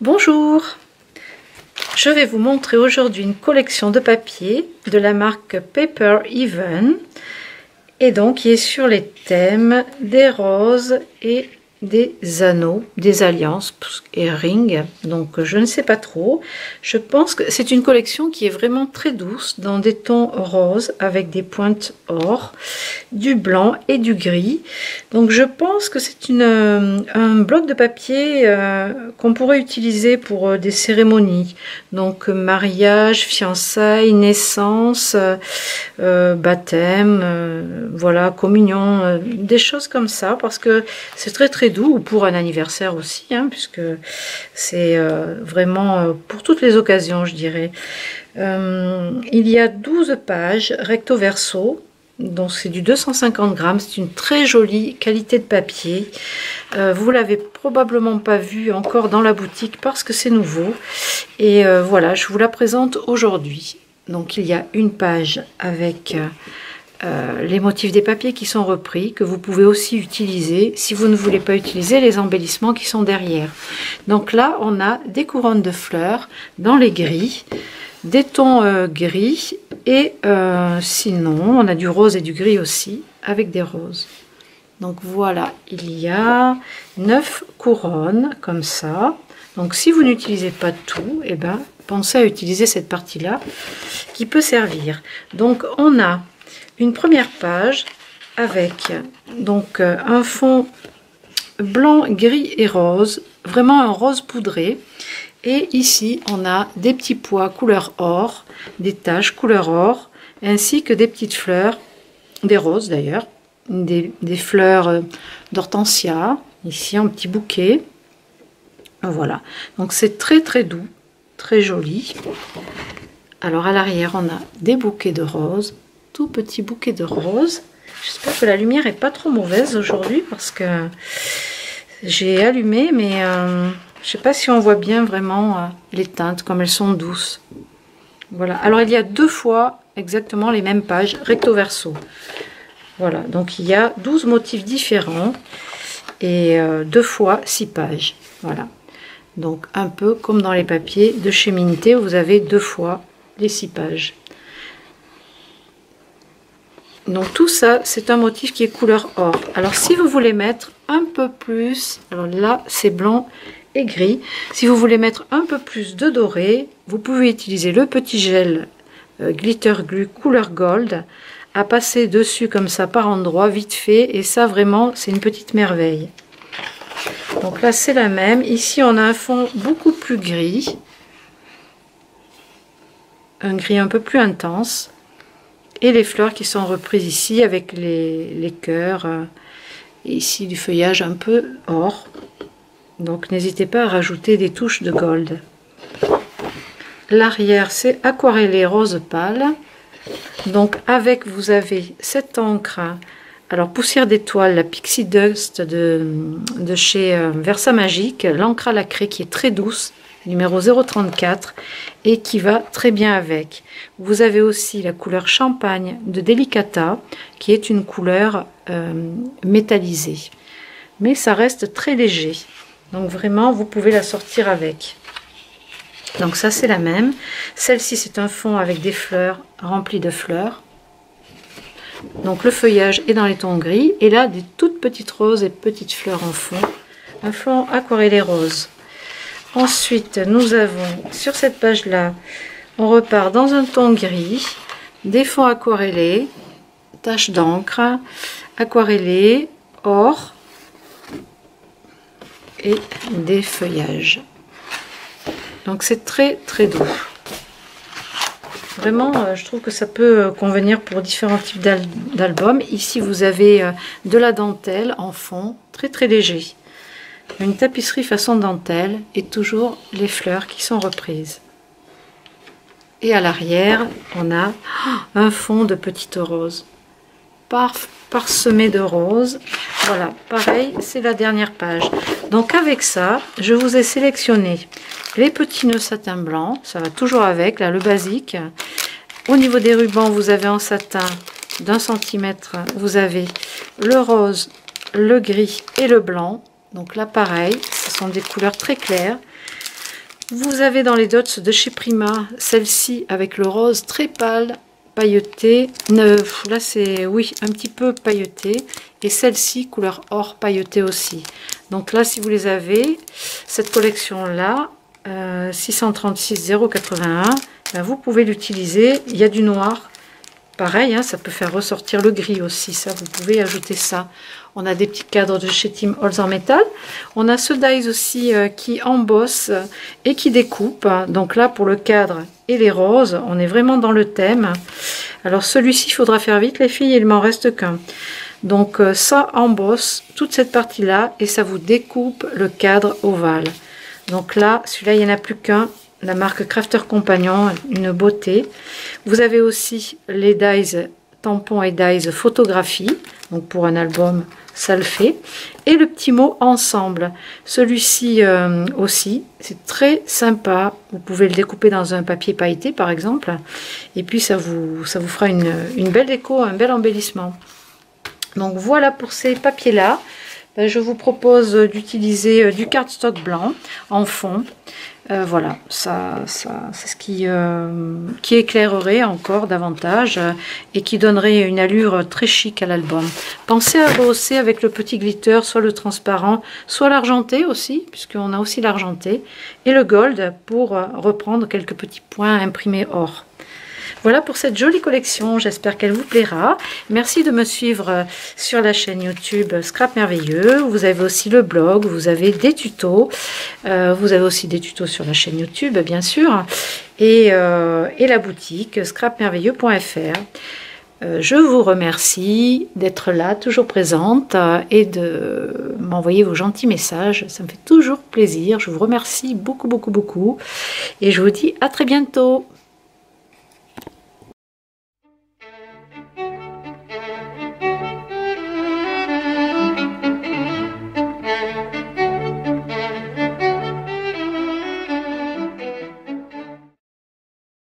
Bonjour, je vais vous montrer aujourd'hui une collection de papier de la marque Paper Even et donc qui est sur les thèmes des roses et des anneaux, des alliances et rings, donc je ne sais pas trop. Je pense que c'est une collection qui est vraiment très douce dans des tons roses avec des pointes or, du blanc et du gris. Donc je pense que c'est un bloc de papier qu'on pourrait utiliser pour des cérémonies, donc mariage, fiançailles, naissance, baptême, voilà, communion, des choses comme ça, parce que c'est très doux, ou pour un anniversaire aussi, hein, puisque c'est vraiment pour toutes les occasions, je dirais. Il y a 12 pages recto verso, donc c'est du 250 grammes, c'est une très jolie qualité de papier. Vous l'avez probablement pas vu encore dans la boutique parce que c'est nouveau, et voilà, je vous la présente aujourd'hui. Donc il y a une page avec les motifs des papiers qui sont repris, que vous pouvez aussi utiliser si vous ne voulez pas utiliser les embellissements qui sont derrière. Donc là on a des couronnes de fleurs dans les gris, des tons gris, et sinon on a du rose et du gris aussi avec des roses. Donc voilà, il y a 9 couronnes comme ça. Donc si vous n'utilisez pas tout, et ben pensez à utiliser cette partie là qui peut servir. Donc on a une première page avec donc un fond blanc, gris et rose, vraiment un rose poudré. Et ici, on a des petits pois couleur or, des taches couleur or, ainsi que des petites fleurs, des roses d'ailleurs, des fleurs d'hortensia, ici un petit bouquet. Voilà, donc c'est très doux, très joli. Alors à l'arrière, on a des bouquets de roses, tout petits bouquets de roses. J'espère que la lumière est pas trop mauvaise aujourd'hui parce que j'ai allumé, mais je sais pas si on voit bien vraiment les teintes, comme elles sont douces. Voilà, alors il y a 2 fois exactement les mêmes pages, recto verso. Voilà, donc il y a 12 motifs différents et 2 fois 6 pages. Voilà, donc un peu comme dans les papiers de chez Minité, vous avez 2 fois les 6 pages. Donc tout ça, c'est un motif qui est couleur or. Alors si vous voulez mettre un peu plus, alors là c'est blanc et gris, si vous voulez mettre un peu plus de doré, vous pouvez utiliser le petit gel glitter glue couleur gold à passer dessus comme ça par endroits vite fait, et ça vraiment c'est une petite merveille. Donc là c'est la même, ici on a un fond beaucoup plus gris, un gris un peu plus intense, et les fleurs qui sont reprises ici avec les cœurs, et ici du feuillage un peu or. Donc n'hésitez pas à rajouter des touches de gold. L'arrière c'est aquarellé rose pâle. Donc avec, vous avez cette encre, alors poussière d'étoile, la Pixie Dust de chez Versa Magique, l'encre à la craie qui est très douce, numéro 034, et qui va très bien avec. Vous avez aussi la couleur champagne de Delicata, qui est une couleur métallisée, mais ça reste très léger, donc vraiment vous pouvez la sortir avec. Donc ça c'est la même, celle-ci c'est un fond avec des fleurs remplies de fleurs, donc le feuillage est dans les tons gris, et là des toutes petites roses et petites fleurs en fond, un fond aquarellé rose. Ensuite, nous avons sur cette page-là, on repart dans un ton gris, des fonds aquarellés, taches d'encre, aquarellés, or et des feuillages. Donc c'est très doux. Vraiment, je trouve que ça peut convenir pour différents types d'albums. Ici, vous avez de la dentelle en fond, très léger. Une tapisserie façon dentelle et toujours les fleurs qui sont reprises. Et à l'arrière, on a un fond de petites roses, parsemé de roses. Voilà, pareil, c'est la dernière page. Donc avec ça, je vous ai sélectionné les petits nœuds satin blanc, ça va toujours avec, là le basique. Au niveau des rubans, vous avez en satin d'1 cm, vous avez le rose, le gris et le blanc. Donc là pareil, ce sont des couleurs très claires. Vous avez dans les dots de chez Prima, celle-ci avec le rose très pâle, pailleté. Là c'est, oui, un petit peu pailleté. Et celle-ci, couleur or pailleté aussi. Donc là, si vous les avez, cette collection-là, 636,081, ben vous pouvez l'utiliser. Il y a du noir. Pareil, hein, ça peut faire ressortir le gris aussi, ça, vous pouvez ajouter ça. On a des petits cadres de chez Tim Holtz en métal. On a ce dies aussi qui embosse et qui découpe. Donc là, pour le cadre et les roses, on est vraiment dans le thème. Alors celui-ci, il faudra faire vite les filles, il m'en reste qu'un. Donc ça embosse toute cette partie-là et ça vous découpe le cadre ovale. Donc là, celui-là, il n'y en a plus qu'un. La marque Crafter Compagnon, une beauté. Vous avez aussi les dies tampons et dies photographie. Donc pour un album, ça le fait. Et le petit mot ensemble. Celui-ci aussi, c'est très sympa. Vous pouvez le découper dans un papier pailleté par exemple. Et puis ça vous fera une belle déco, un bel embellissement. Donc voilà pour ces papiers-là. Je vous propose d'utiliser du cardstock blanc en fond. Voilà, ça c'est ce qui éclairerait encore davantage et qui donnerait une allure très chic à l'album. Pensez à bosser avec le petit glitter, soit le transparent, soit l'argenté aussi, puisqu'on a aussi l'argenté, et le gold pour reprendre quelques petits points imprimés or. Voilà pour cette jolie collection, j'espère qu'elle vous plaira. Merci de me suivre sur la chaîne YouTube Scrap Merveilleux. Vous avez aussi le blog, vous avez des tutos. Vous avez aussi des tutos sur la chaîne YouTube, bien sûr. Et la boutique scrapmerveilleux.fr. Je vous remercie d'être là, toujours présente, et de m'envoyer vos gentils messages. Ça me fait toujours plaisir. Je vous remercie beaucoup, beaucoup, beaucoup. Et je vous dis à très bientôt.